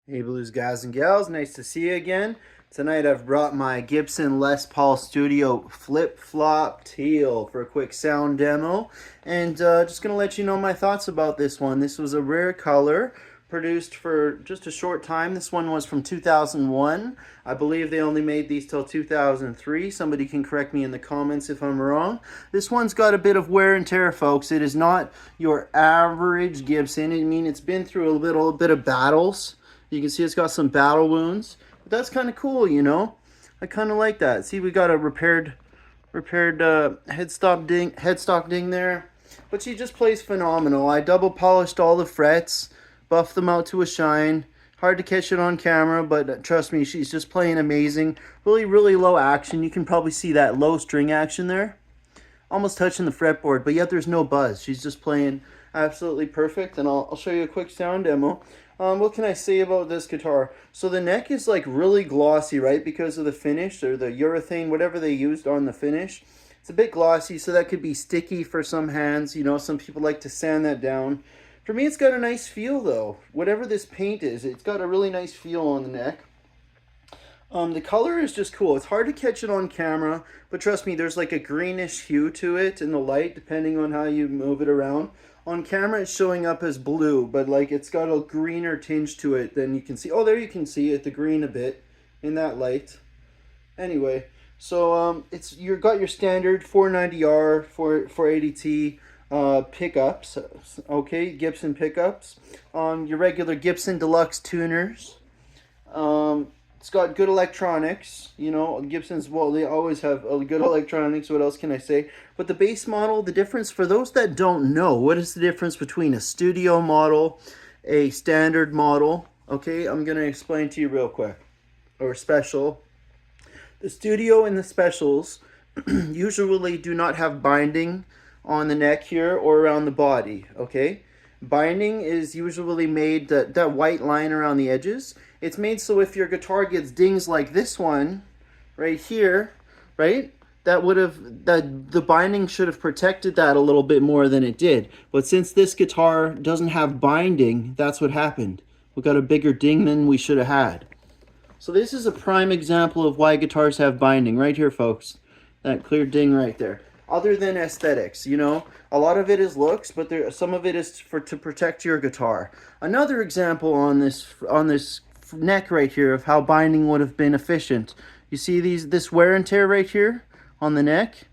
Hey blues guys and gals, nice to see you again. Tonight I've brought my Gibson Les Paul Studio flip-flop teal for a quick sound demo, and just gonna let you know my thoughts about this one. This was a rare color produced for just a short time. This one was from 2001. I believe they only made these till 2003. Somebody can correct me in the comments if I'm wrong. This one's got a bit of wear and tear, folks. It is not your average Gibson. I mean, it's been through a little bit of battles. You can see it's got some battle wounds, but that's kind of cool, you know. I kind of like that. See, we got a repaired headstock ding there, but she just plays phenomenal. I double polished all the frets, buffed them out to a shine. Hard to catch it on camera, but trust me, she's just playing amazing. Really low action. You can probably see that low string action there, almost touching the fretboard, but yet there's no buzz. She's just playing absolutely perfect, and I'll show you a quick sound demo. What can I say about this guitar? So the neck is like really glossy, right? Because of the finish or the urethane, whatever they used on the finish. It's a bit glossy, so that could be sticky for some hands. You know, some people like to sand that down. For me, it's got a nice feel though. Whatever this paint is, it's got a really nice feel on the neck. The color is just cool. It's hard to catch it on camera, but trust me, there's like a greenish hue to it in the light, depending on how you move it around. On camera, it's showing up as blue, but like it's got a greener tinge to it than you can see. Oh, there you can see it, the green a bit in that light. Anyway, so you've got your standard 490R, 480T pickups, okay, Gibson pickups. Your regular Gibson Deluxe tuners. It's got good electronics, you know, Gibson's, well, they always have good electronics, what else can I say? But the base model, the difference, for those that don't know, what is the difference between a studio model, a standard model? Okay, I'm going to explain to you real quick, or special. The studio and the specials usually do not have binding on the neck here or around the body, okay? Binding is usually made, that white line around the edges, it's made so if your guitar gets dings like this one right here, right, the binding should have protected that a little bit more than it did. But since this guitar doesn't have binding, that's what happened. We got a bigger ding than we should have had. So this is a prime example of why guitars have binding right here, folks. That clear ding right there. Other than aesthetics, you know, a lot of it is looks, but some of it is to protect your guitar. Another example on this neck right here of how binding would have been efficient. You see this wear and tear right here on the neck?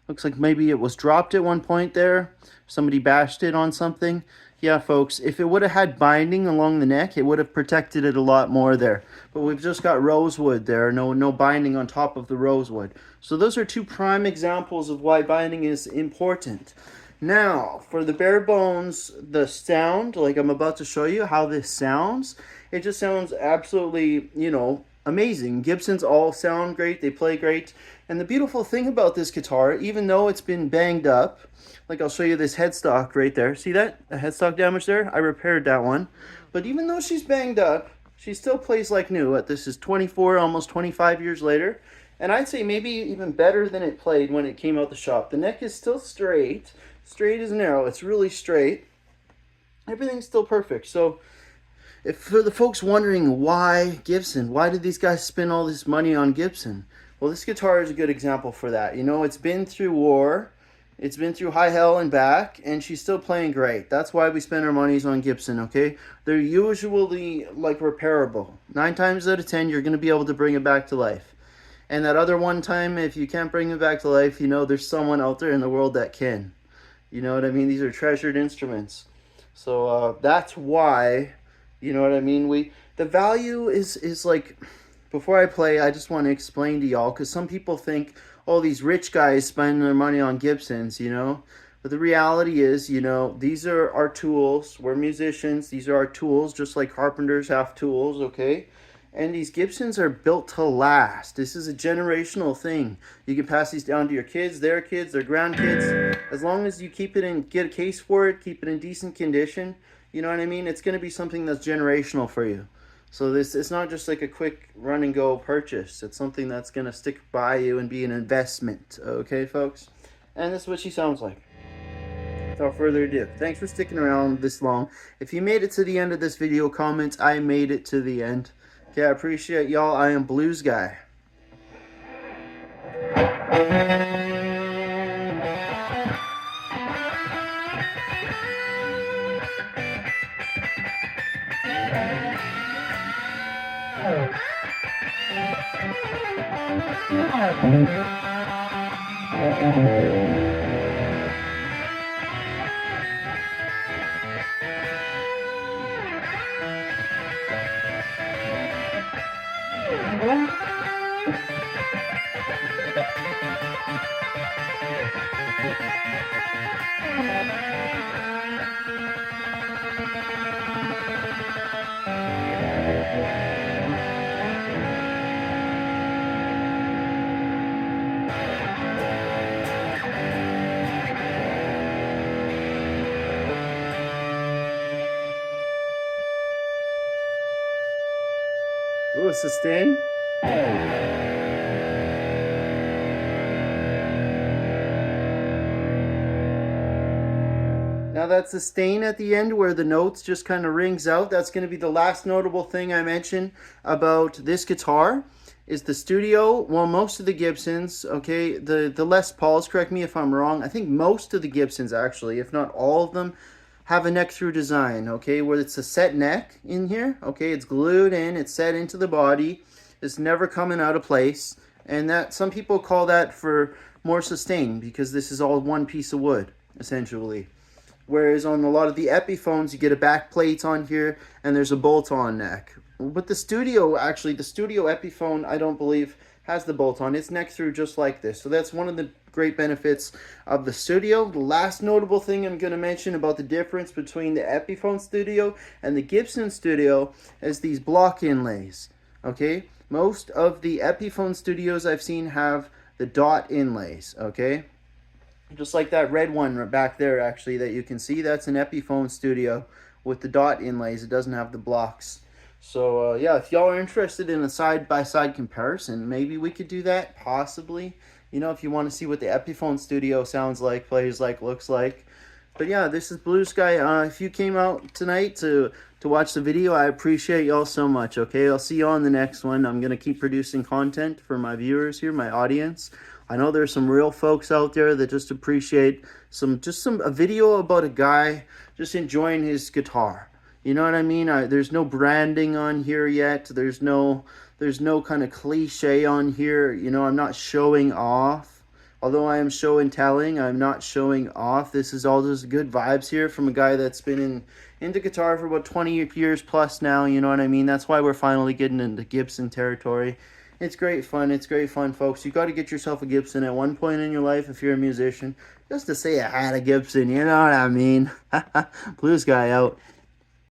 Looks like maybe it was dropped at one point there. Somebody bashed it on something. Yeah, folks, if it would have had binding along the neck, it would have protected it a lot more there. But we've just got rosewood there, no binding on top of the rosewood. So those are two prime examples of why binding is important. Now, for the bare bones, the sound, like I'm about to show you how this sounds, it just sounds absolutely, you know, amazing. Gibsons all sound great, they play great. And the beautiful thing about this guitar, even though it's been banged up, like I'll show you this headstock right there. See that? The headstock damage there? I repaired that one. But even though she's banged up, she still plays like new. This is 24, almost 25 years later. And I'd say maybe even better than it played when it came out the shop. The neck is still straight. Straight is narrow. It's really straight. Everything's still perfect. So if for the folks wondering why Gibson, why did these guys spend all this money on Gibson? Well, this guitar is a good example for that. You know, it's been through war. It's been through high hell and back, and she's still playing great. That's why we spend our monies on Gibson, okay? They're usually, like, repairable. 9 times out of 10, you're going to be able to bring it back to life. And that other one time, if you can't bring it back to life, you know, there's someone out there in the world that can. You know what I mean? These are treasured instruments. So that's why, you know what I mean? The value is like, before I play, I just want to explain to y'all, because some people think, oh, these rich guys spend their money on Gibsons, you know? But the reality is, you know, these are our tools. We're musicians. These are our tools, just like carpenters have tools, okay? And these Gibsons are built to last. This is a generational thing. You can pass these down to your kids, their grandkids. As long as you keep it in, get a case for it, keep it in decent condition, you know what I mean? It's going to be something that's generational for you. So it's not just like a quick run and go purchase. It's something that's going to stick by you and be an investment. Okay, folks? And this is what she sounds like. without further ado, thanks for sticking around this long. If you made it to the end of this video, comments, I made it to the end. Okay, I appreciate y'all. I am Blues Guy. Ooh, sustain. Now that sustain at the end where the notes just kind of rings out, that's going to be the last notable thing I mentioned about this guitar is the studio. Well, most of the Gibsons, okay, the Les Pauls, correct me if I'm wrong, I think most of the Gibsons actually, if not all of them, have a neck through design, okay, where it's a set neck in here, okay, it's glued in, it's set into the body, it's never coming out of place, and that some people call that for more sustain because this is all one piece of wood, essentially. Whereas on a lot of the Epiphones, you get a back plate on here and there's a bolt-on neck. But the studio, actually, the studio Epiphone, I don't believe, has the bolt-on. It's neck through just like this. So that's one of the great benefits of the studio. The last notable thing I'm going to mention about the difference between the Epiphone studio and the Gibson studio is these block inlays. Okay? Most of the Epiphone studios I've seen have the dot inlays. Okay? Just like that red one back there, actually, that you can see. That's an Epiphone studio with the dot inlays. It doesn't have the blocks. So, yeah, if y'all are interested in a side-by-side comparison, maybe we could do that, possibly. You know, if you want to see what the Epiphone studio sounds like, plays like, looks like. But, yeah, this is Blue Sky. If you came out tonight to watch the video, I appreciate y'all so much, okay? I'll see you on the next one. I'm going to keep producing content for my viewers here, my audience. I know there's some real folks out there that just appreciate a video about a guy just enjoying his guitar. You know what I mean? There's no branding on here yet. There's no kind of cliche on here. You know, I'm not showing off. Although I am show and telling, I'm not showing off. This is all just good vibes here from a guy that's been into guitar for about 20 years plus now. You know what I mean? That's why we're finally getting into Gibson territory. It's great fun. It's great fun, folks. You got to get yourself a Gibson at one point in your life if you're a musician. Just to say I had a Gibson, you know what I mean? Blues Guy out.